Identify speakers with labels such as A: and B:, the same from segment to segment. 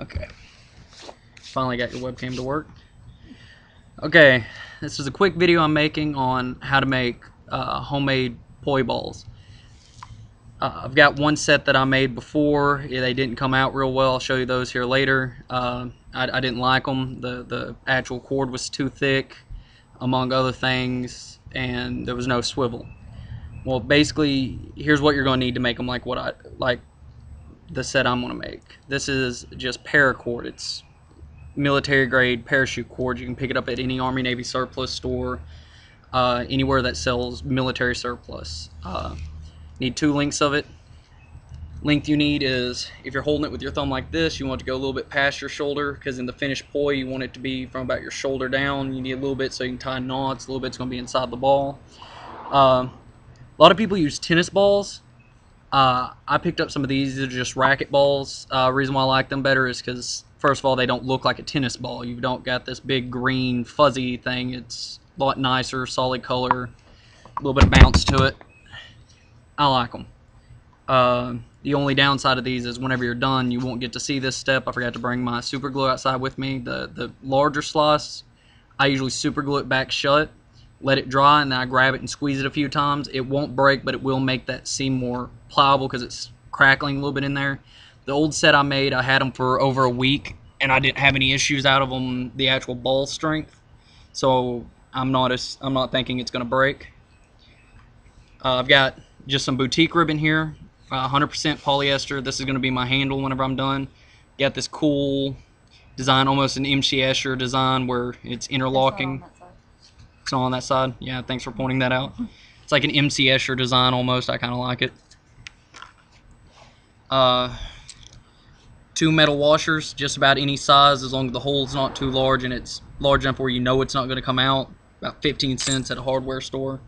A: Okay. Finally got your webcam to work. Okay, this is a quick video I'm making on how to make homemade POI balls. I've got one set that I made before. They didn't come out real well. I'll show you those here later. I didn't like them. The actual cord was too thick, among other things, and there was no swivel. Well, basically, here's what you're going to need to make them like the set I'm going to make. This is just paracord. It's military grade parachute cord. You can pick it up at any Army Navy surplus store, anywhere that sells military surplus. Need 2 lengths of it. Length you need is, if you're holding it with your thumb like this, you want it to go a little bit past your shoulder, because in the finished POI you want it to be from about your shoulder down. You need a little bit so you can tie knots. A little bit's going to be inside the ball. A lot of people use tennis balls. I picked up some of these. These are just racket balls. Reason why I like them better is because, first of all, they don't look like a tennis ball. You don't got this big green fuzzy thing. It's a lot nicer, solid color, a little bit of bounce to it. I like them. The only downside of these is whenever you're done, you won't get to see this step. I forgot to bring my super glue outside with me. The larger slice, I usually super glue it back shut, let it dry, and then I grab it and squeeze it a few times. It won't break, but it will make that seam more pliable because it's crackling a little bit in there. The old set I made, I had them for over a week, and I didn't have any issues out of them, the actual ball strength. So I'm not thinking it's going to break. I've got just some boutique ribbon here, 100% polyester. This is going to be my handle whenever I'm done. Got this cool design, almost an MC Escher design where it's interlocking. It's not on that side. Yeah, thanks for pointing that out. It's like an MC Escher design almost. I kind of like it. 2 metal washers, just about any size, as long as the hole's not too large and it's large enough where you know it's not going to come out. About 15 cents at a hardware store.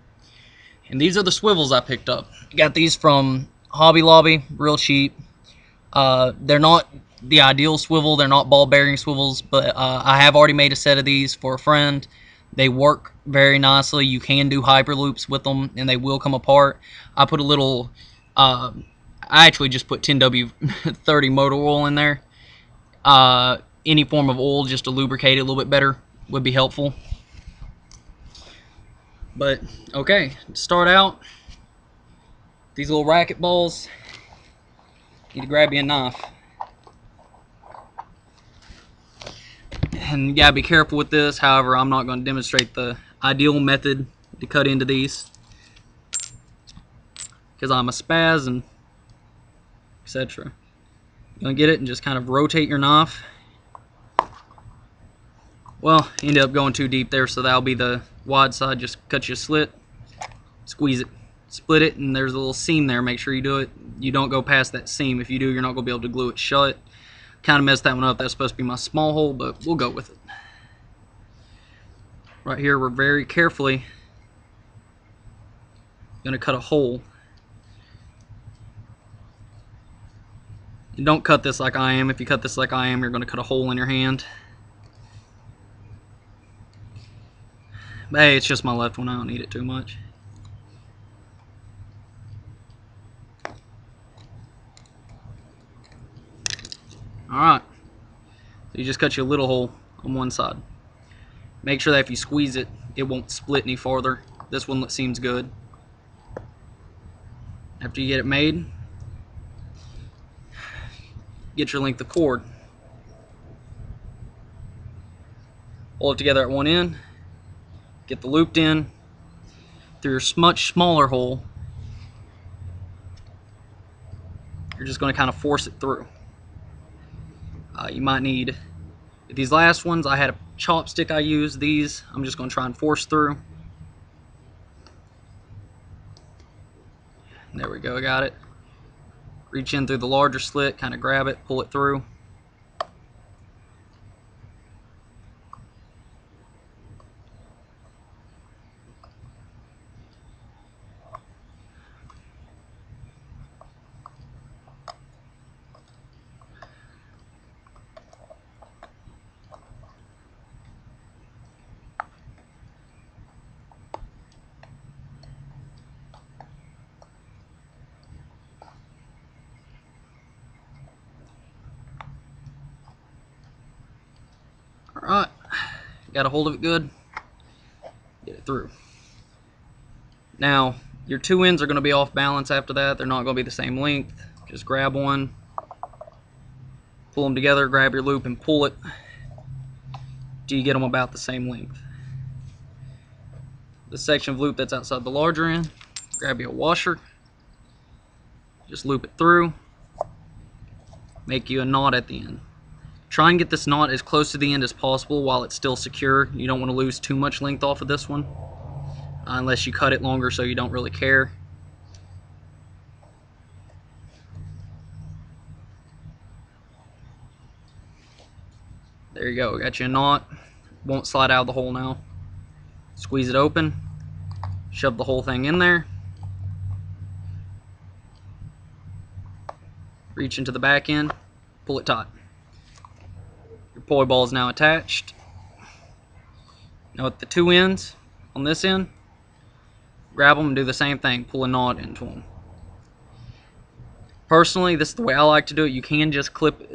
A: And these are the swivels I picked up. I got these from Hobby Lobby, real cheap. They're not the ideal swivel. They're not ball bearing swivels, but I have already made a set of these for a friend. They work very nicely. You can do hyperloops with them, and they will come apart. I put a little, I actually just put 10W30 motor oil in there. Any form of oil just to lubricate it a little bit better would be helpful. But, okay, to start out, these little racket balls, you need to grab you a knife. And you gotta be careful with this. However, I'm not going to demonstrate the ideal method to cut into these, because I'm a spaz and etc. You're going to get it and just kind of rotate your knife. Well, ended up going too deep there, so that'll be the wide side. Just cut you a slit, squeeze it, split it, and there's a little seam there. Make sure you do it. You don't go past that seam. If you do, you're not going to be able to glue it shut. Kind of messed that one up. That's supposed to be my small hole, but we'll go with it. Right here, we're very carefully going to cut a hole. And don't cut this like I am. If you cut this like I am, you're going to cut a hole in your hand. But hey, it's just my left one. I don't need it too much. Alright. So you just cut you a little hole on one side. Make sure that if you squeeze it, it won't split any farther. This one seems good. After you get it made, get your length of cord. Pull it together at one end. Get the looped in through your much smaller hole. You're just going to kind of force it through. You might need, these last ones, I had a chopstick I used. These, I'm just going to try and force through. There we go, I got it. Reach in through the larger slit, kind of grab it, pull it through. got a hold of it good, get it through. Now, your two ends are going to be off balance after that. They're not going to be the same length. Just grab one, pull them together, grab your loop and pull it till you get them about the same length. The section of loop that's outside the larger end, grab you a washer, just loop it through, make you a knot at the end. Try and get this knot as close to the end as possible while it's still secure. You don't want to lose too much length off of this one, unless you cut it longer so you don't really care. There you go, got you a knot. Won't slide out of the hole now. Squeeze it open, shove the whole thing in there, reach into the back end, pull it taut. Your poi ball is now attached. Now at the two ends on this end, grab them and do the same thing, pull a knot into them. Personally, this is the way I like to do it. You can just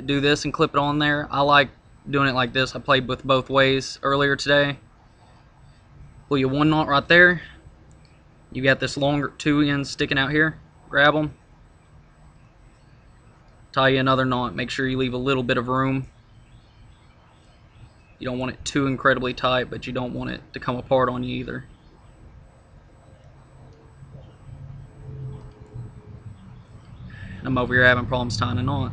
A: do this and clip it on there. I like doing it like this. I played with both ways earlier today. Pull you one knot right there. You got this longer two ends sticking out here. Grab them. Tie you another knot. Make sure you leave a little bit of room. You don't want it too incredibly tight, but you don't want it to come apart on you either. I'm over here having problems tying a knot.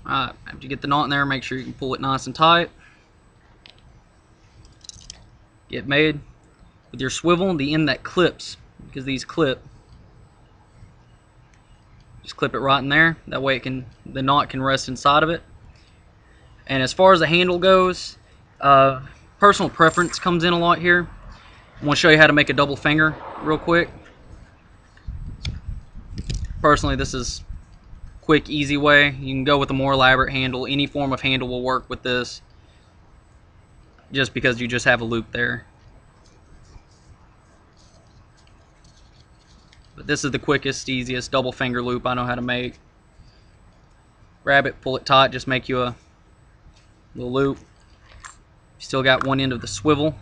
A: Alright, after you get the knot in there, make sure you can pull it nice and tight. Get made. With your swivel, the end that clips, because these clip, just clip it right in there. That way the knot can rest inside of it. And as far as the handle goes, personal preference comes in a lot here. I want to show you how to make a double finger real quick. Personally, this is quick, easy way. You can go with a more elaborate handle. Any form of handle will work with this, just because you just have a loop there. But this is the quickest, easiest double finger loop I know how to make. Grab it, pull it tight, just make you a little loop. You still got one end of the swivel.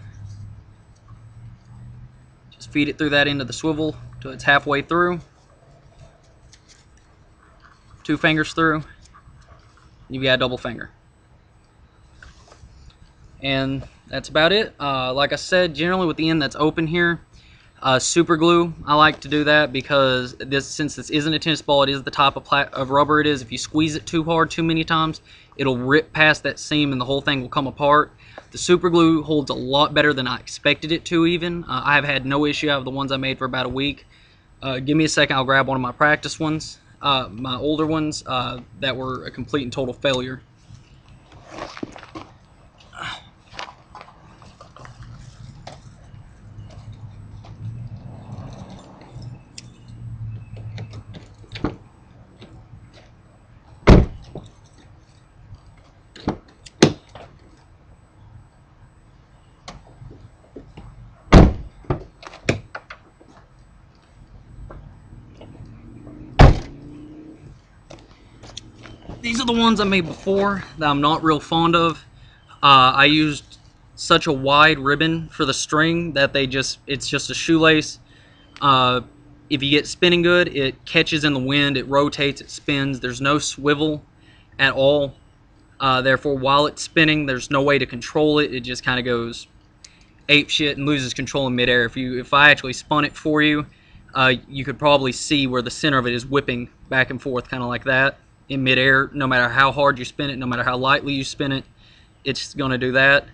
A: Just feed it through that end of the swivel till it's halfway through. Two fingers through, you've got a double finger. And that's about it. Like I said, generally with the end that's open here, super glue, I like to do that because since this isn't a tennis ball, it is the type of rubber it is. If you squeeze it too hard too many times, it'll rip past that seam and the whole thing will come apart. The super glue holds a lot better than I expected it to even. I have had no issue out of the ones I made for about a week. Give me a second, I'll grab one of my practice ones. My older ones that were a complete and total failure. These are the ones I made before that I'm not real fond of. I used such a wide ribbon for the string that it's just a shoelace. If you get spinning good, it catches in the wind, it rotates, it spins. There's no swivel at all. Therefore, while it's spinning, there's no way to control it. It just kind of goes ape shit and loses control in midair. If I actually spun it for you, you could probably see where the center of it is whipping back and forth, kind of like that. In midair, no matter how hard you spin it, no matter how lightly you spin it, it's going to do that.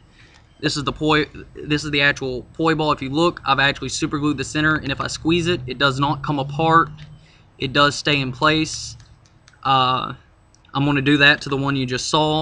A: This is the actual poi ball. If you look, I've actually super glued the center, and if I squeeze it, it does not come apart. It does stay in place. I'm going to do that to the one you just saw.